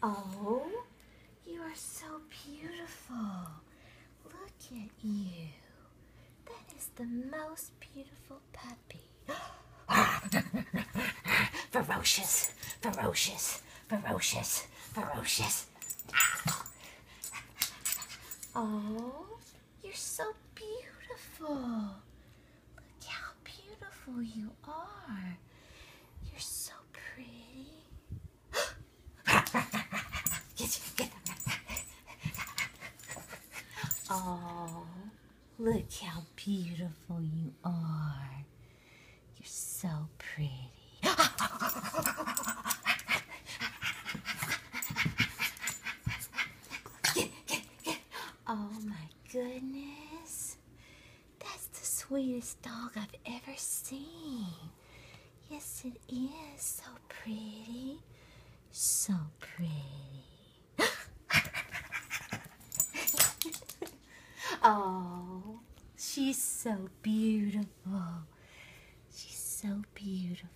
Oh, you are so beautiful. Look at you. That is the most beautiful puppy. Ferocious, ferocious, ferocious, ferocious. Oh, you're so beautiful. Look how beautiful you are. You're so pretty. Oh, look how beautiful you are. You're so pretty. Oh my goodness. That's the sweetest dog I've ever seen. Yes, it is. So pretty. So pretty. Oh, she's so beautiful. She's so beautiful.